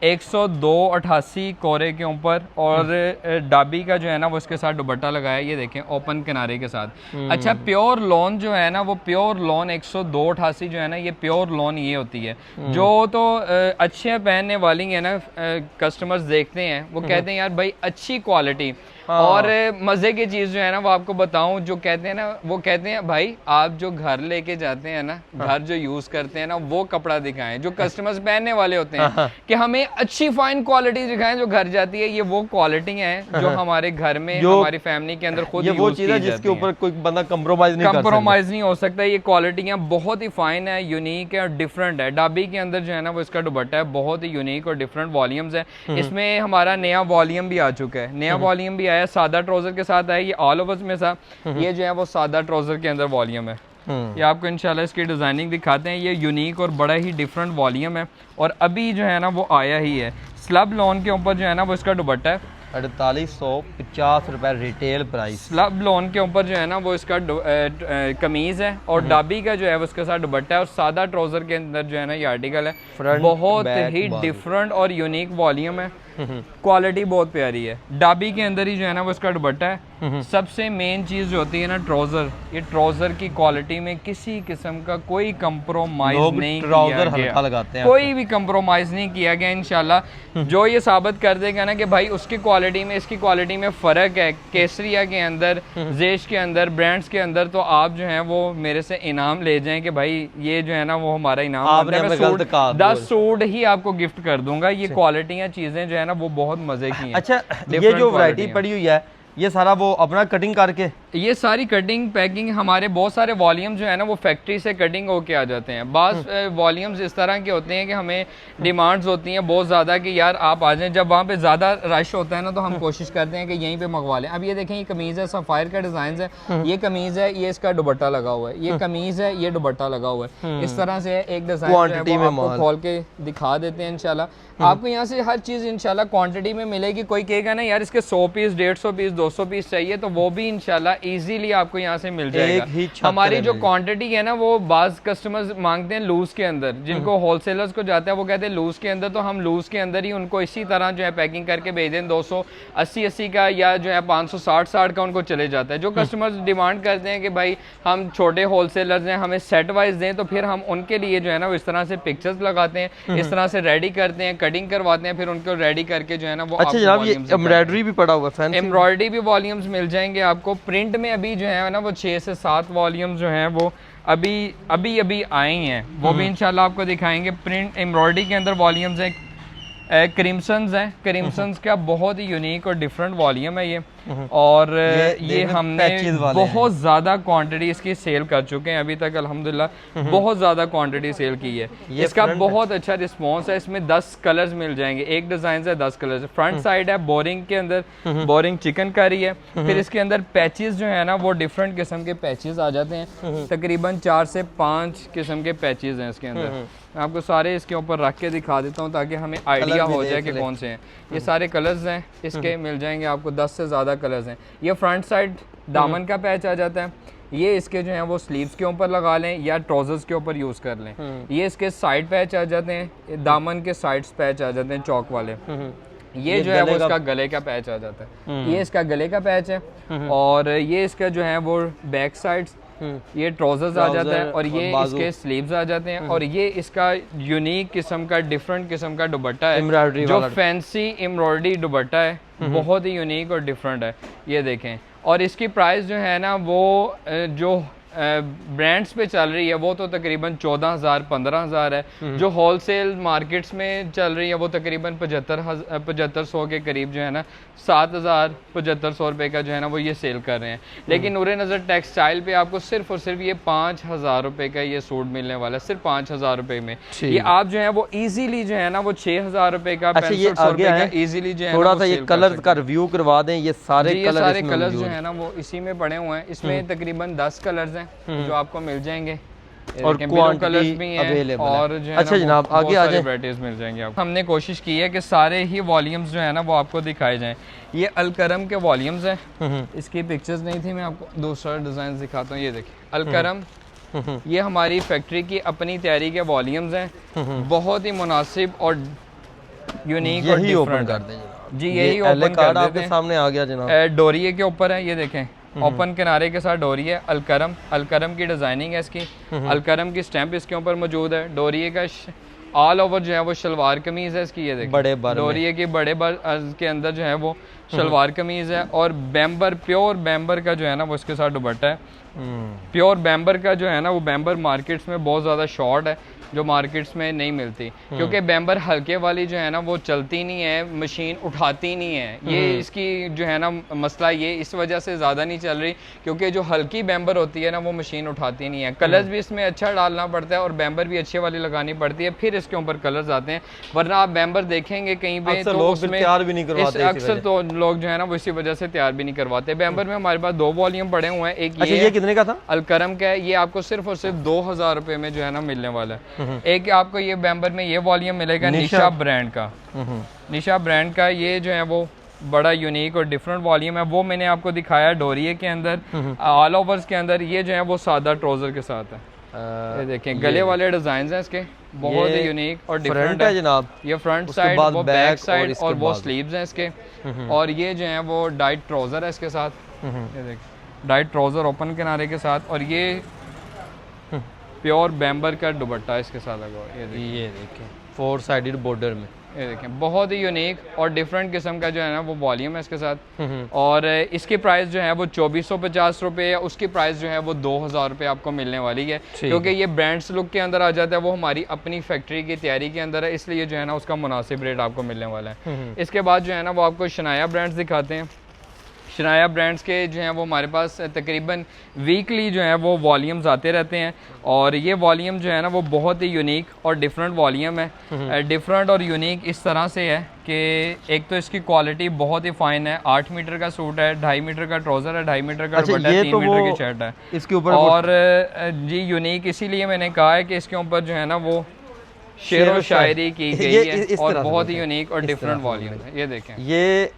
S1: 102.88 कोरे के ऊपर, और डाबी का जो है ना वो इसके साथ दुपट्टा लगाया है, ये देखें ओपन किनारे के साथ। अच्छा, प्योर लॉन जो है ना वो प्योर लॉन 102.88 जो है ना ये प्योर लॉन ये होती है। जो तो अच्छे पहनने वाली है ना कस्टमर्स देखते हैं वो कहते हैं यार भाई अच्छी क्वालिटी। और मजे की चीज जो है ना वो आपको बताऊं, जो कहते हैं ना वो कहते हैं भाई आप जो घर लेके जाते हैं ना, घर जो यूज करते हैं ना वो कपड़ा दिखाएं। जो कस्टमर्स पहनने वाले होते हैं कि हमें अच्छी फाइन क्वालिटी दिखाएं जो घर जाती है, ये वो क्वालिटी है जो हमारे घर में हमारी फैमिली के अंदर खुद
S2: वो चीज है जिसके ऊपर कोई बंदा कंप्रोमाइज
S1: नहीं हो सकता। ये क्वालिटियां बहुत ही फाइन है, यूनिक है और डिफरेंट है। डाबी के अंदर जो है ना वो इसका दुपट्टा है, बहुत ही यूनिक और डिफरेंट वॉल्यूम्स है। इसमें हमारा नया वॉल्यूम भी आ चुका है, नया वॉल्यूम भी आया सादा ट्राउजर के साथ है। ये ऑल ओवर्स में था, ये जो है वो सादा ट्राउजर के अंदर वॉल्यूम है। ये आपको इंशाल्लाह इसकी डिजाइनिंग दिखाते हैं। ये यूनिक और बड़ा ही डिफरेंट वॉल्यूम है और अभी जो है ना वो आया ही है। स्लब लॉन के ऊपर जो है ना वो इसका दुपट्टा है
S2: 4850 रुपए रिटेल प्राइस।
S1: स्लब लॉन के ऊपर जो है ना वो इसका कमीज है और डाबी का जो है वो उसके साथ दुपट्टा है। और सादा ट्राउजर के अंदर जो है ना ये आर्टिकल है, बहुत ही डिफरेंट और यूनिक वॉल्यूम है। क्वालिटी बहुत प्यारी है। डाबी के अंदर ही जो है ना वो इसका दुपट्टा है। सबसे मेन चीज जो होती है ना ट्राउजर, ये ट्राउजर की क्वालिटी में किसी किस्म का कोई कंप्रोमाइज नहीं किया गया,
S2: लगाते हैं
S1: कोई भी कंप्रोमाइज नहीं किया गया। इंशाल्लाह जो ये साबित कर देगा ना कि भाई उसकी क्वालिटी में इसकी क्वालिटी में फर्क है, केसरिया के अंदर, जेश के अंदर, ब्रांड्स के अंदर, तो आप जो है वो मेरे से इनाम ले जाएं कि भाई ये जो है ना वो हमारा इनाम, 10 सूट ही आपको गिफ्ट कर दूंगा। ये क्वालिटियां चीजें जो है ना वो बहुत मजे की हैं।
S2: अच्छा, ये जो वैरायटी पड़ी हुई है ये सारा वो अपना कटिंग करके,
S1: ये सारी कटिंग पैकिंग हमारे बहुत सारे वॉल्यूम्स जो है ना वो फैक्ट्री से कटिंग होके आ जाते हैं। बास वॉल्यूम्स इस तरह के होते हैं कि हमें डिमांड्स होती हैं बहुत ज़्यादा कि यार आप आ जाएं। जब वहाँ पे ज़्यादा रश होता है ना तो हम कोशिश करते हैं कि यहीं पे मंगवा लें। अब ये देखें, ये कमीज़ है, सफ़ायर का डिज़ाइन है, ये कमीज़ है, ये इसका दुपट्टा लगा हुआ है, ये कमीज़ है, ये दुपट्टा लगा हुआ है। इस तरह से एक डिज़ाइन आपको खोल के दिखा देते हैं। इंशाल्लाह आपको यहाँ से हर चीज़ इंशाल्लाह क्वांटिटी में मिलेगी। कोई कहेगा ना यार इसके 100 पीस, 150 पीस, 200 पीस चाहिए, तो वो भी इंशाल्लाह इजीली आपको यहाँ से मिल जाएगा। हमारी जो क्वांटिटी है ना वो बाज कस्टमर्स मांगते हैं लूज के अंदर, जिनको होलसेलर्स को जाता है वो कहते हैं लूज के अंदर, तो हम लूज के अंदर ही उनको इसी तरह जो है पैकिंग करके भेज दें। 280 का या जो है 560 का उनको चले जाता है। जो कस्टमर्स डिमांड करते हैं कि भाई हम छोटे होलसेलर्स हैं, हमें सेट वाइज दें, तो फिर हम उनके लिए जो है ना इस तरह से पिक्चर्स लगाते हैं, इस तरह से रेडी करते हैं, कटिंग करवाते हैं, फिर उनको रेडी करके जो है ना वो।
S2: अच्छा जनाब, ये एम्ब्रॉयडरी भी पड़ा हुआ है,
S1: एम्ब्रॉयडरी भी वॉल्यूम्स मिल जाएंगे आपको। प्रिंट में अभी जो है ना वो 6 से 7 वॉल्यूम्स जो हैं वो अभी आई हैं, वो भी इंशाल्लाह आपको दिखाएंगे। प्रिंट एम्ब्रॉयडरी के अंदर वॉल्यूम्स हैं, क्रिम्सन्स हैं, क्रिम्सन्स का बहुत ही यूनिक और डिफरेंट वॉल्यूम है ये। और ये हमने बहुत ज़्यादा क्वांटिटी इसकी सेल कर चुके हैं अभी तक अल्हम्दुलिल्लाह, बहुत ज़्यादा क्वांटिटी सेल की है। इसका बहुत अच्छा रिस्पॉन्स है। इसमें 10 कलर्स मिल जाएंगे, एक डिज़ाइन से 10 कलर्स। फ्रंट साइड है बोरिंग के अंदर, बोरिंग चिकनकारी है। फिर इसके अंदर पैचेस जो है ना वो डिफरेंट किस्म के पैचेस आ जाते हैं, तकरीबन 4 से 5 किस्म के पैचेस हैं इसके अंदर। मैं आपको सारे इसके ऊपर रख के दिखा देता हूँ ताकि हमें आइडिया हो जाए कि कौन से हैं। ये सारे कलर्स हैं इसके, मिल जाएंगे आपको 10 से ज़्यादा कलर्स हैं। ये फ्रंट साइड दामन का पैच आ जाता है, ये इसके जो है वो स्लीव्स के ऊपर लगा लें या ट्राउजर्स के ऊपर यूज़ कर लें। ये इसके साइड पैच आ जाते हैं, दामन के साइड्स पैच आ जाते हैं चौक वाले। ये जो है वो इसका गले का पैच आ जाता है, ये इसका गले का पैच है। और ये इसका जो है वो बैक साइड्स, ये ट्राउजर्स आ जाता है और ये
S2: बाजू।
S1: इसके स्लीव्स आ जाते हैं और ये इसका यूनिक किस्म का डिफरेंट किस्म का दुपट्टा है
S2: एम्ब्रॉयडरी
S1: जो
S2: वाला।
S1: फैंसी एम्ब्रॉयडरी दुपट्टा है, बहुत ही यूनिक और डिफरेंट है। ये देखें, और इसकी प्राइस जो है ना वो जो ब्रांड्स पे चल रही है वो तो तकरीबन 14,000 15,000 है। जो होलसेल मार्केट्स में चल रही है वो तकरीबन 7500 के करीब जो है ना 7,000 7500 रुपये का जो है ना वो ये सेल कर रहे हैं। लेकिन नूरे नज़र टेक्सटाइल पे आपको सिर्फ और सिर्फ ये 5,000 रुपये का ये सूट मिलने वाला है, सिर्फ 5,000 रुपये में। ये आप जो है वो इजीली जो है ना वो 6,000 रुपये का, 6500 रुपये का इजीली जो है
S2: थोड़ा सा ये कलर का रिव्यू करवा दें। ये सारे
S1: कलर्स जो है ना वो इसी में पड़े हुए हैं। इसमें तकरीबन 10 कलर्स हैं जो आपको मिल जाएंगे
S2: और
S1: कलर्स भी हैं और जो है
S2: अच्छा जनाब आगे आ जाए,
S1: वैराइटीज मिल जाएंगी आपको। हमने कोशिश की है कि सारे ही वॉल्यूम्स जो है ना वो आपको दिखाए जाएं। ये अलकरम के वॉल्यूम्स हैं, इसकी पिक्चर्स नहीं थी, मैं आपको दूसरा डिजाइन दिखाता हूँ। ये देखिए अलकरम, ये हमारी फैक्ट्री की अपनी तैयारी के वॉल्यूम्स हैं, बहुत ही मुनासिब और यूनिक और डिफरेंट
S2: कर दें जनाब।
S1: जी यही ओपन कर देते हैं,
S2: सामने आ गया जनाब।
S1: डोरिये के ऊपर है, ये देखें ओपन किनारे के साथ डोरी है। अलकरम की डिजाइनिंग है इसकी, अलकरम की स्टैंप इसके ऊपर मौजूद है। डोरिये का ऑल ओवर जो है वो शलवार कमीज है इसकी, ये देखिए
S2: बड़े बार
S1: डोरिये की बड़े बार के अंदर जो है वो शलवार कमीज है और बैम्बर, प्योर बैम्बर का जो है ना वो इसके साथ दुपट्टा है। प्योर बैम्बर का जो है ना वो बैम्बर मार्केट्स में बहुत ज़्यादा शॉर्ट है, जो मार्केट्स में नहीं मिलती, क्योंकि बैम्बर हल्के वाली जो है ना वो चलती नहीं है, मशीन उठाती नहीं है। ये इसकी जो है ना मसला ये इस वजह से ज़्यादा नहीं चल रही, क्योंकि जो हल्की बैम्बर होती है ना वो मशीन उठाती नहीं है। कलर्स भी इसमें अच्छा डालना पड़ता है और बैम्बर भी अच्छे वाली लगानी पड़ती है, फिर इसके ऊपर कलर्स आते हैं। वरना आप बैम्बर देखेंगे कहीं पे तो उसमें
S2: तैयार भी नहीं करवाते,
S1: अक्सर तो लोग जो है ना वो इसी वजह से तैयार भी नहीं करवाते। बैम्बर में हमारे पास 2 वॉल्यूम पड़े हुए हैं। एक
S2: ये कितने का था?
S1: अलकरम का है, ये आपको सिर्फ और सिर्फ 2,000 रुपये में जो है ना मिलने वाला है। एक आपको ये बैम्बर में ये वॉल्यूम मिलेगा निशा ब्रांड का, निशा ब्रांड का ये जो है वो बड़ा यूनिक और डिफरेंट वॉल्यूम है। वो मैंने आपको दिखाया डोरिये के अंदर, ऑल ओवर्स के अंदर। ये जो है वो सादा ट्राउजर के साथ है। ये देखें गले वाले डिजाइन हैं इसके, बहुत ही यूनिक और डिफरेंट है
S2: जनाब।
S1: ये फ्रंट साइड, वो बैक साइड और वो स्लीव्स हैं इसके। और ये जो है वो डाइट ट्राउजर है इसके साथ, ये देखें डाइट ट्राउजर ओपन किनारे के साथ, और ये प्योर बैम्बर का दुपट्टा इसके साथ लगा हुआ। ये
S2: देखें 4 साइडेड बॉर्डर में,
S1: ये देखें बहुत ही यूनिक और डिफरेंट किस्म का जो है ना वो वॉल्यूम है इसके साथ। और इसकी प्राइस जो है वो 2450 रुपये है, उसकी प्राइस जो है वो 2,000 रुपये आपको मिलने वाली है, क्योंकि ये ब्रांड्स लुक के अंदर आ जाता है, वो हमारी अपनी फैक्ट्री की तैयारी के अंदर है, इसलिए जो है ना उसका मुनासिब रेट आपको मिलने वाला है। इसके बाद जो है ना वो आपको शनाया ब्रांड्स दिखाते हैं। शनाया ब्रांड्स के जो हैं वो हमारे पास तकरीबन वीकली जो है वो वॉल्यूम्स आते रहते हैं, और ये वॉल्यूम जो है ना वो बहुत ही यूनिक और डिफरेंट वॉल्यूम है। डिफरेंट और यूनिक इस तरह से है कि एक तो इसकी क्वालिटी बहुत ही फाइन है। 8 मीटर का सूट है, 2.5 मीटर का ट्राउजर है, 2.5 मीटर का दुपट्टा है, 3 मीटर की शर्ट है
S2: इसके ऊपर।
S1: और जी यूनिक इसीलिए मैंने कहा है कि इसके ऊपर जो है ना वो शेर व शायरी की गई है और बहुत ही यूनिक और डिफरेंट वॉल्यूम है। ये देखें,
S2: ये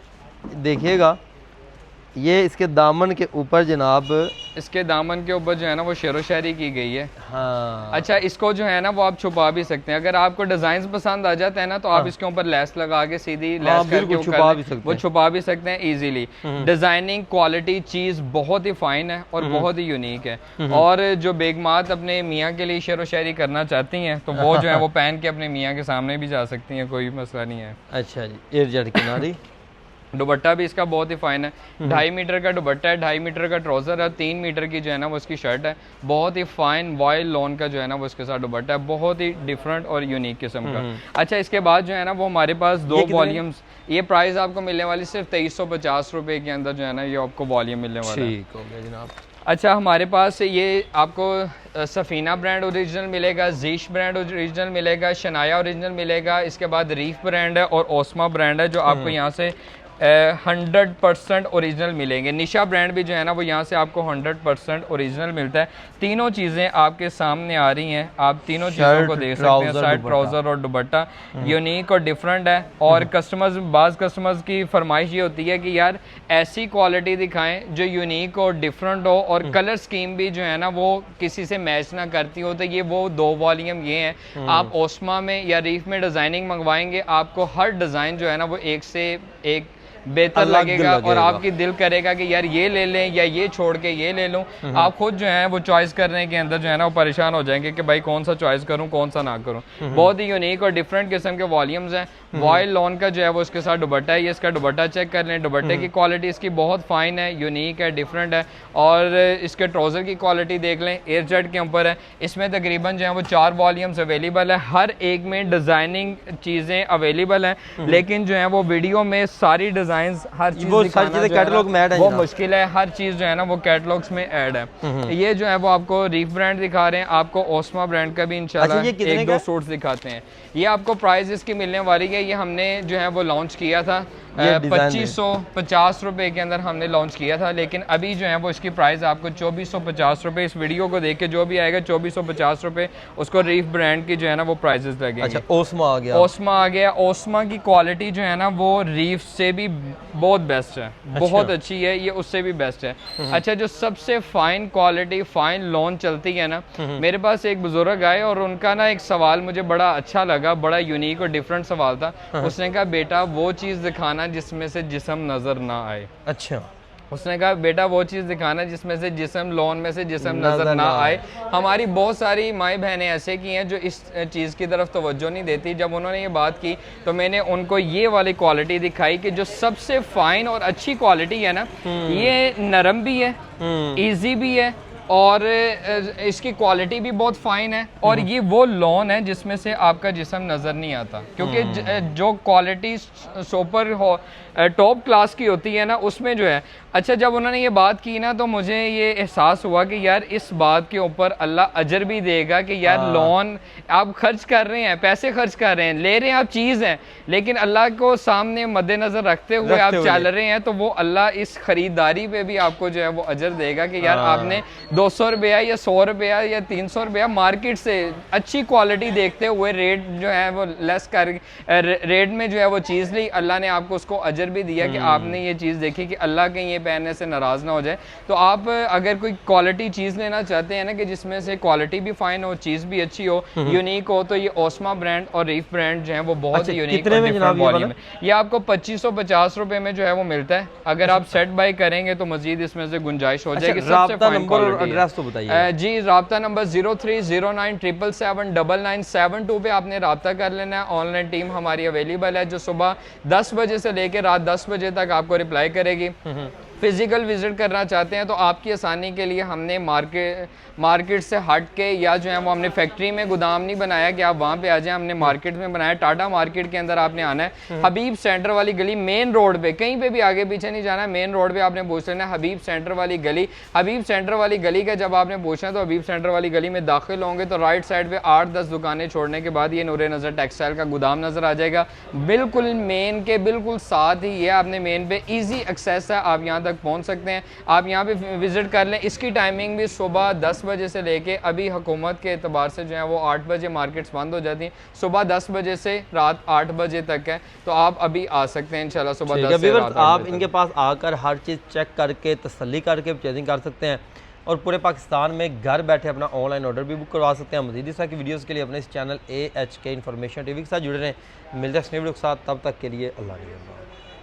S2: देखिएगा, ये इसके दामन के ऊपर जनाब,
S1: इसके दामन के ऊपर जो है ना वो शेर व शायरी की गई है।
S2: हाँ
S1: अच्छा, इसको जो है ना वो आप छुपा भी सकते हैं। अगर आपको डिजाइन पसंद आ जाता है ना तो आप इसके ऊपर लेस लगा के सीधी लेस करके वो छुपा भी सकते हैं इजीली। डिजाइनिंग क्वालिटी चीज बहुत ही फाइन है और बहुत ही यूनिक है। और जो बेगमात अपने मियाँ के लिए शेर व शायरी करना चाहती हैं तो वो जो है वो पहन के अपने मियाँ के सामने भी जा सकती हैं, कोई मसला नहीं है।
S2: अच्छा जी, एयरजेट किनारी।
S1: दुपट्टा भी इसका बहुत ही फाइन है, 2.5 मीटर का दुपट्टा है, 2.5 मीटर का ट्राउजर है, 3 मीटर की जो है ना वो इसकी शर्ट है। बहुत ही फाइन वॉयल लॉन का जो है ना वो इसके साथ दुपट्टा है, बहुत ही डिफरेंट और यूनिक किस्म का। अच्छा, इसके बाद जो है ना वो हमारे पास 2 वॉल्यूम्स, ये प्राइस आपको मिलने वाली सिर्फ 2350 रुपये के अंदर जो है ना ये आपको वॉल्यूम मिलने वाला है।
S2: ठीक हो गया जनाब।
S1: अच्छा, हमारे पास ये आपको सफ़ीना ब्रांड ओरिजिनल मिलेगा, जीश ब्रांड ओरिजिनल मिलेगा, शनाया ओरिजिनल मिलेगा, इसके बाद रीफ ब्रांड है और ओस्मा ब्रांड है जो आपको यहाँ से 100% ओरिजिनल मिलेंगे। निशा ब्रांड भी जो है ना वो यहाँ से आपको 100% ओरिजिनल मिलता है। तीनों चीज़ें आपके सामने आ रही हैं, आप तीनों चीज़ों को देख सकते हैं, शर्ट, ट्राउज़र और दुपट्टा यूनिक और डिफरेंट है। और कस्टमर्स, बाज़ कस्टमर्स की फरमाइश ये होती है कि यार ऐसी क्वालिटी दिखाएं जो यूनिक और डिफरेंट हो और कलर स्कीम भी जो है ना वो किसी से मैच ना करती हो। तो ये वो 2 वॉल्यूम ये हैं। आप ओस्मा में या रीफ में डिज़ाइनिंग मंगवाएंगे, आपको हर डिज़ाइन जो है ना वो एक से एक बेहतर लगेगा और आपकी दिल करेगा कि यार ये ले लें या ये छोड़ के ये ले लूं। आप खुद जो है वो चॉइस करने के अंदर जो है ना वो परेशान हो जाएंगे कि भाई कौन सा चॉइस करूं कौन सा ना करूं। बहुत ही यूनिक और डिफरेंट किस्म के वॉल्यूम्स हैं। वॉयल लॉन का जो है वो इसके साथ दुपट्टा है, ये इसका दुपट्टा चेक कर लें। दुपट्टे की क्वालिटी इसकी बहुत फाइन है, यूनिक है, डिफरेंट है। और इसके ट्राउजर की क्वालिटी देख लें, एयर जेट के ऊपर है। इसमें तकरीबन जो है वो 4 वॉल्यूम्स अवेलेबल है, हर एक में डिजाइनिंग चीजें अवेलेबल हैं, लेकिन जो है वो वीडियो में सारी डिजाइन हर चीज
S2: कैटलॉग में ऐड है,
S1: वो मुश्किल है। हर चीज जो है ना वो कैटलॉग्स में ऐड है। ये जो है वो आपको रीफ ब्रांड दिखा रहे हैं, आपको ओस्मा ब्रांड का भी इंशाल्लाह एक दो सूट्स दिखाते हैं। ये आपको प्राइस इसकी मिलने वाली है, ये हमने जो है वो लॉन्च किया था 2550 रुपए के अंदर हमने लॉन्च किया था, लेकिन अभी जो है वो इसकी प्राइस आपको 2450 रुपए, इस वीडियो को देख के जो भी आएगा 2450 रुपए उसको रीफ ब्रांड की जो है ना वो प्राइसेस लगेंगे।
S2: अच्छा, ओस्मा आ गया।
S1: ओस्मा आ गया। ओस्मा की क्वालिटी जो है ना वो रीफ से भी बहुत बेस्ट है, बहुत अच्छी है, ये उससे भी बेस्ट है। अच्छा, जो सबसे फाइन क्वालिटी फाइन लॉन चलती है ना, मेरे पास एक बुजुर्ग आए और उनका ना एक सवाल मुझे बड़ा अच्छा लगा, बड़ा यूनिक और डिफरेंट सवाल था। उसने कहा बेटा वो चीज़ दिखाना जिसमें से जिस्म नजर ना आए।
S2: अच्छा,
S1: उसने कहा बेटा वो चीज़ दिखाना जिसमें से जिस्म लॉन में से जिस्म नजर ना आए। हमारी बहुत सारी माई बहनें ऐसे की हैं जो इस चीज़ की तरफ तवज्जो नहीं देती। जब उन्होंने ये बात की तो मैंने उनको ये वाली क्वालिटी दिखाई कि जो सबसे फाइन और अच्छी क्वालिटी है ना, ये नरम भी है, ईजी भी है और इसकी क्वालिटी भी बहुत फाइन है। और ये वो लॉन है जिसमें से आपका जिस्म नज़र नहीं आता, क्योंकि जो क्वालिटी सुपर हो टॉप क्लास की होती है ना उसमें जो है। अच्छा, जब उन्होंने ये बात की ना तो मुझे ये एहसास हुआ कि यार इस बात के ऊपर अल्लाह अजर भी देगा कि यार लॉन आप खर्च कर रहे हैं, पैसे खर्च कर रहे हैं, ले रहे हैं आप चीज़ हैं, लेकिन अल्लाह को सामने मद्देनज़र रखते हुए आप चल रहे हैं, तो वो अल्लाह इस खरीदारी पे भी आपको जो है वो अजर देगा कि यार आपने 200 रुपया या 100 रुपया या 300 रुपया मार्केट से अच्छी क्वालिटी देखते हुए रेट जो है वो लेस कर रेट में जो है वो चीज़ ली, अल्लाह ने आपको उसको अजर भी दिया कि आपने ये चीज़ देखी कि अल्लाह के ये पहनने से नाराज़ ना हो जाए। तो आप अगर कोई क्वालिटी चीज़ लेना चाहते हैं ना कि जिसमें से क्वालिटी भी फाइन हो, चीज़ भी अच्छी हो, यूनिक हो, तो ये ओस्मा ब्रांड और रीफ ब्रांड जो है वो बहुत ही यूनिक और डिफरेंट वॉल्यूम है। ये आपको 2550 रुपए में जो है वो मिलता है। अगर आप सेट बाय करेंगे तो मजीद इसमें से गुंजाइश हो जाएगी।
S2: राब्ता नंबर और एड्रेस तो बताइए।
S1: जी, राब्ता नंबर 0309779972 पे आपने राब्ता कर लेना है। ऑनलाइन टीम हमारी अवेलेबल है जो सुबह 10 बजे से लेकर रात 10 बजे तक आपको रिप्लाई करेगी। फिजिकल विजिट करना चाहते हैं तो आपकी आसानी के लिए हमने मार्केट से हट के या जो है वो हमने फैक्ट्री में गोदाम नहीं बनाया कि आप वहाँ पे आ जाएं, हमने मार्केट में बनाया। टाटा मार्केट के अंदर आपने आना है, हबीब सेंटर वाली गली, मेन रोड पे, कहीं पे भी आगे पीछे नहीं जाना है, मेन रोड पे आपने पूछ लेना है हबीब सेंटर वाली गली। हबीब सेंटर वाली गली का जब आपने पूछना है तो हबीब सेंटर वाली गली में दाखिल होंगे तो राइट साइड पे 8-10 दुकानें छोड़ने के बाद ये नूरे नज़र टेक्सटाइल का गोदाम नज़र आ जाएगा। बिल्कुल मेन के बिल्कुल साथ ही ये आपने मेन पे ईजी एक्सेस है, आप यहाँ तक पहुँच सकते हैं। आप यहाँ पे विजिट कर लें। इसकी टाइमिंग भी सुबह 10 बजे से लेके अभी हुकूमत के एतबार से जो है वो 8 बजे मार्केट्स बंद हो जाती हैं, सुबह 10 बजे से रात 8 बजे तक है। तो आप अभी आ सकते हैं इंशाल्लाह सुबह 10 से रात 8
S2: आप इनके पास आकर हर चीज़ चेक करके तसल्ली करके परचेजिंग कर सकते हैं और पूरे पाकिस्तान में घर बैठे अपना ऑनलाइन ऑर्डर भी बुक करवा सकते हैं। मज़ीद इस तरह की वीडियोज़ के लिए अपने इस चैनल AHK इन्फॉर्मेशन टीवी के साथ जुड़े रहें। मिलते हैं नेक्स्ट वीडियो के साथ, तब तक के लिए अल्लाह हाफ़िज़।